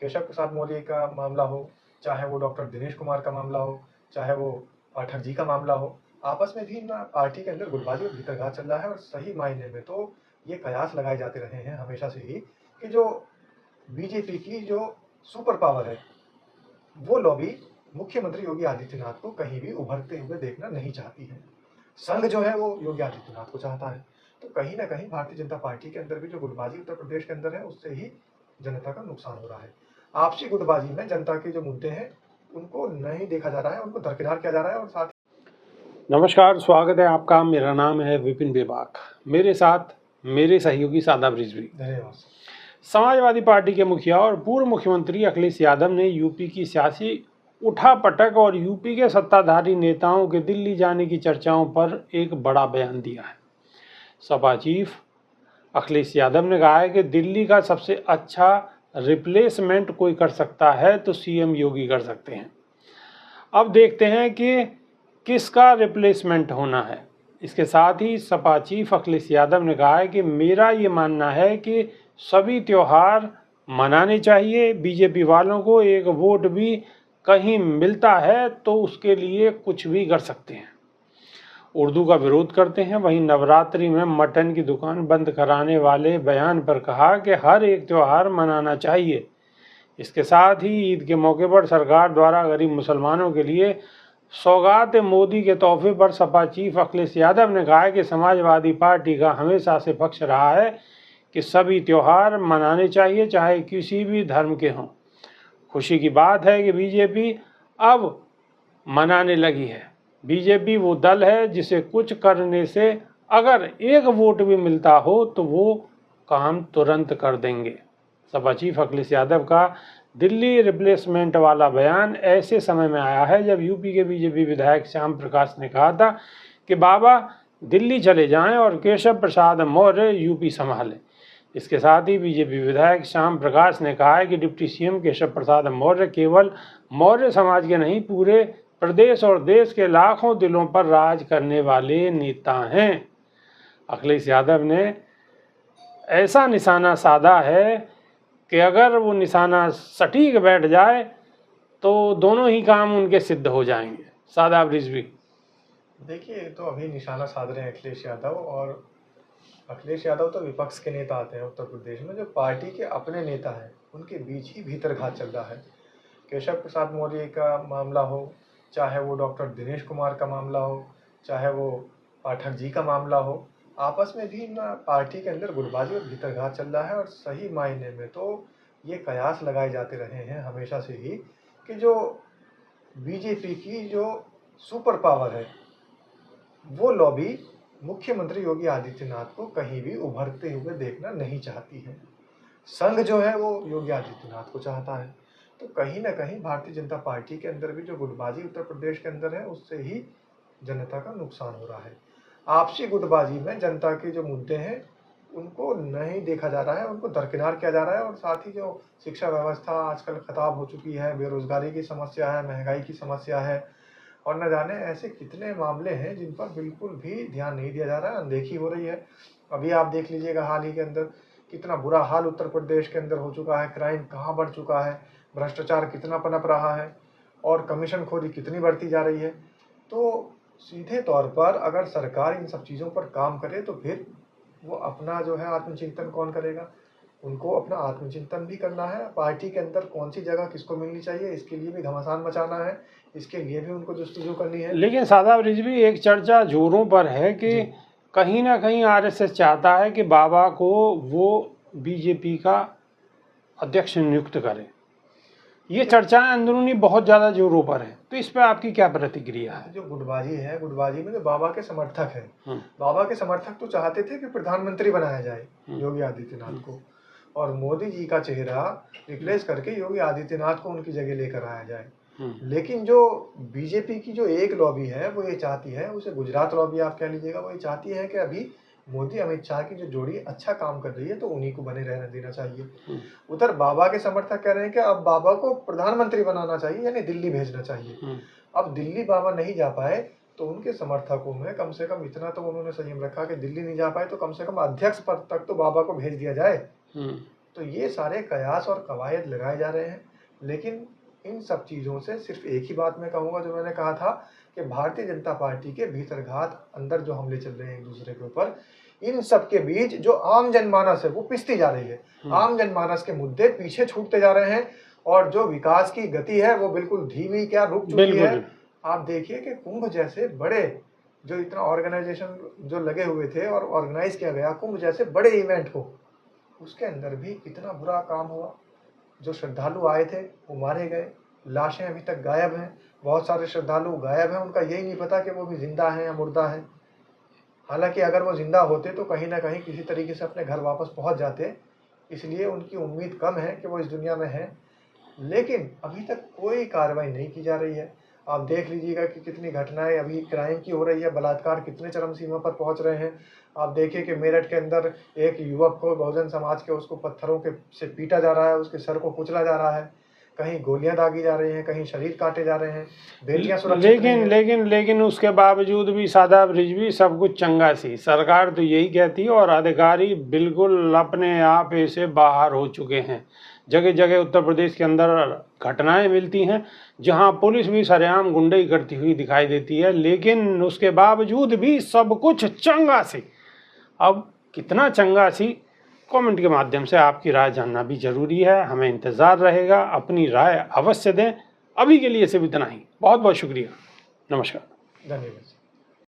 केशव प्रसाद मौर्य का मामला हो, चाहे वो डॉक्टर दिनेश कुमार का मामला हो, चाहे वो पाठक जी का मामला हो, आपस में भी ना पार्टी के अंदर गुटबाजी और भीतरघात चल रहा है। और सही मायने में तो ये कयास लगाए जाते रहे हैं हमेशा से ही कि जो बीजेपी की जो सुपर पावर है, वो लॉबी मुख्यमंत्री योगी आदित्यनाथ को कहीं भी उभरते हुए देखना नहीं चाहती है। संघ जो है वो योगी आदित्यनाथ को चाहता है। तो कहीं ना कहीं भारतीय जनता पार्टी के अंदर भी जो गुटबाजी उत्तर प्रदेश के अंदर है, उससे ही जनता का नुकसान हो रहा है। आपसी गुटबाजी में जनता के जो मुद्दे हैं उनको नहीं देखा जा रहा है, उनको दरकिनार किया जा रहा है। और साथ नमस्कार, स्वागत है आपका। मेरा नाम है विपिन बेबाक। मेरे साथ मेरे सहयोगी सादाब रिजवी। धन्यवाद। समाजवादी पार्टी के मुखिया और पूर्व मुख्यमंत्री अखिलेश यादव ने यूपी की सियासी उठापटक और यूपी के सत्ताधारी नेताओं के दिल्ली जाने की चर्चाओं पर एक बड़ा बयान दिया है। सपा चीफ अखिलेश यादव ने कहा है कि दिल्ली का सबसे अच्छा रिप्लेसमेंट कोई कर सकता है तो सीएम योगी कर सकते हैं। अब देखते हैं कि किसका रिप्लेसमेंट होना है। इसके साथ ही सपा चीफ अखिलेश यादव ने कहा है कि मेरा ये मानना है कि सभी त्यौहार मनाने चाहिए। बीजेपी वालों को एक वोट भी कहीं मिलता है तो उसके लिए कुछ भी कर सकते हैं। उर्दू का विरोध करते हैं। वहीं नवरात्रि में मटन की दुकान बंद कराने वाले बयान पर कहा कि हर एक त्यौहार मनाना चाहिए। इसके साथ ही ईद के मौके पर सरकार द्वारा गरीब मुसलमानों के लिए सौगात मोदी के तोहफे पर सपा चीफ अखिलेश यादव ने कहा है कि समाजवादी पार्टी का हमेशा से पक्ष रहा है कि सभी त्यौहार मनाने चाहिए, चाहे किसी भी धर्म के हों। खुशी की बात है कि बीजेपी अब मनाने लगी है। बीजेपी वो दल है जिसे कुछ करने से अगर एक वोट भी मिलता हो तो वो काम तुरंत कर देंगे। सपा चीफ अखिलेश यादव का दिल्ली रिप्लेसमेंट वाला बयान ऐसे समय में आया है जब यूपी के बीजेपी विधायक श्याम प्रकाश ने कहा था कि बाबा दिल्ली चले जाएं और केशव प्रसाद मौर्य यूपी संभालें। इसके साथ ही बीजेपी विधायक श्याम प्रकाश ने कहा है कि डिप्टी सीएम केशव प्रसाद मौर्य केवल मौर्य समाज के नहीं, पूरे प्रदेश और देश के लाखों दिलों पर राज करने वाले नेता हैं। अखिलेश यादव ने ऐसा निशाना साधा है कि अगर वो निशाना सटीक बैठ जाए तो दोनों ही काम उनके सिद्ध हो जाएंगे। सादाब रिजवी। देखिए, तो अभी निशाना साध रहे हैं अखिलेश यादव। और अखिलेश यादव तो विपक्ष के नेता आते हैं उत्तर प्रदेश में। जो पार्टी के अपने नेता हैं उनके बीच ही भीतरघात चल रहा है। केशव प्रसाद मौर्य का मामला हो, चाहे वो डॉक्टर दिनेश कुमार का मामला हो, चाहे वो पाठक जी का मामला हो, आपस में भी ना पार्टी के अंदर गुटबाजी और भीतरघात चल रहा है। और सही मायने में तो ये कयास लगाए जाते रहे हैं हमेशा से ही कि जो बीजेपी की जो सुपर पावर है, वो लॉबी मुख्यमंत्री योगी आदित्यनाथ को कहीं भी उभरते हुए देखना नहीं चाहती है। संघ जो है वो योगी आदित्यनाथ को चाहता है। तो कहीं ना कहीं भारतीय जनता पार्टी के अंदर भी जो गुटबाजी उत्तर प्रदेश के अंदर है, उससे ही जनता का नुकसान हो रहा है। आपसी गुटबाजी में जनता के जो मुद्दे हैं उनको नहीं देखा जा रहा है, उनको दरकिनार किया जा रहा है। और साथ ही जो शिक्षा व्यवस्था आजकल खराब हो चुकी है, बेरोजगारी की समस्या है, महंगाई की समस्या है, और न जाने ऐसे कितने मामले हैं जिन पर बिल्कुल भी ध्यान नहीं दिया जा रहा है, अनदेखी हो रही है। अभी आप देख लीजिएगा हाल ही के अंदर कितना बुरा हाल उत्तर प्रदेश के अंदर हो चुका है। क्राइम कहाँ बढ़ चुका है, भ्रष्टाचार कितना पनप रहा है, और कमीशन खोरी कितनी बढ़ती जा रही है। तो सीधे तौर पर अगर सरकार इन सब चीज़ों पर काम करे तो फिर वो अपना जो है आत्मचिंतन कौन करेगा। उनको अपना आत्मचिंतन भी करना है। पार्टी के अंदर कौन सी जगह किसको मिलनी चाहिए, इसके लिए भी घमासान मचाना है, इसके लिए भी उनको जस्तुजू करनी है। लेकिन सादाब रिजवी, एक चर्चा जोरों पर है कि कहीं ना कहीं आरएसएस चाहता है कि बाबा को वो बीजेपी का अध्यक्ष नियुक्त करे। ये चर्चाएं अंदरूनी बहुत ज़्यादा जोरों पर है, तो इस पर आपकी क्या प्रतिक्रिया है? जो गुटबाजी है, गुटबाजी में जो बाबा के समर्थक हैं, बाबा के समर्थक तो चाहते थे कि प्रधानमंत्री बनाया जाए योगी आदित्यनाथ को, और मोदी जी का चेहरा रिप्लेस करके योगी आदित्यनाथ को उनकी जगह लेकर आया जाए। लेकिन जो बीजेपी की जो एक लॉबी है वो ये चाहती है, उसे गुजरात लॉबी आप कह लीजिएगा, वो ये चाहती है कि अभी मोदी अमित शाह की जो जोड़ी अच्छा काम कर रही है तो उन्हीं को बने रहने देना चाहिए। उधर बाबा के समर्थक कह रहे हैं कि अब बाबा को प्रधानमंत्री बनाना चाहिए, यानी दिल्ली भेजना चाहिए। अब दिल्ली बाबा नहीं जा पाए तो उनके समर्थकों में कम से कम इतना तो उन्होंने संयम रखा कि दिल्ली नहीं जा पाए तो कम से कम अध्यक्ष पद तक तो बाबा को भेज दिया जाए। तो ये सारे कयास और कवायद लगाए जा रहे हैं। लेकिन इन सब चीज़ों से सिर्फ एक ही बात मैं कहूँगा, जो मैंने कहा था कि भारतीय जनता पार्टी के भीतरघात अंदर जो हमले चल रहे हैं एक दूसरे के ऊपर, इन सब के बीच जो आम जनमानस है वो पिसती जा रही है। आम जनमानस के मुद्दे पीछे छूटते जा रहे हैं और जो विकास की गति है वो बिल्कुल धीमी क्या रुक चुकी है। आप देखिए कि कुंभ जैसे बड़े, जो इतना ऑर्गेनाइजेशन जो लगे हुए थे और ऑर्गेनाइज किया गया, कुंभ जैसे बड़े इवेंट हो, उसके अंदर भी कितना बुरा काम हुआ। जो श्रद्धालु आए थे वो मारे गए, लाशें अभी तक गायब हैं, बहुत सारे श्रद्धालु गायब हैं, उनका यही नहीं पता कि वो भी जिंदा हैं या मुर्दा हैं। हालांकि अगर वो जिंदा होते तो कहीं ना कहीं किसी तरीके से अपने घर वापस पहुंच जाते, इसलिए उनकी उम्मीद कम है कि वो इस दुनिया में हैं। लेकिन अभी तक कोई कार्रवाई नहीं की जा रही है। आप देख लीजिएगा कि कितनी घटनाएं अभी क्राइम की हो रही है, बलात्कार कितने चरम सीमा पर पहुंच रहे हैं। आप देखिए कि मेरठ के अंदर एक युवक को बहुजन समाज के उसको पत्थरों के से पीटा जा रहा है, उसके सर को कुचला जा रहा है, कहीं गोलियां दागी जा रही हैं, कहीं शरीर काटे जा रहे हैं, बेटियां सुरक्षित नहीं हैं। लेकिन उसके बावजूद भी शादाब रिजवी सब कुछ चंगा सी, सरकार तो यही कहती है और अधिकारी बिल्कुल अपने आप ऐसे बाहर हो चुके हैं। जगह जगह उत्तर प्रदेश के अंदर घटनाएं मिलती हैं जहां पुलिस भी सरेआम गुंडई करती हुई दिखाई देती है, लेकिन उसके बावजूद भी सब कुछ चंगा सी। अब कितना चंगा सी, कमेंट के माध्यम से आपकी राय जानना भी जरूरी है, हमें इंतज़ार रहेगा। अपनी राय अवश्य दें। अभी के लिए सिर्फ इतना ही। बहुत बहुत शुक्रिया। नमस्कार। धन्यवाद।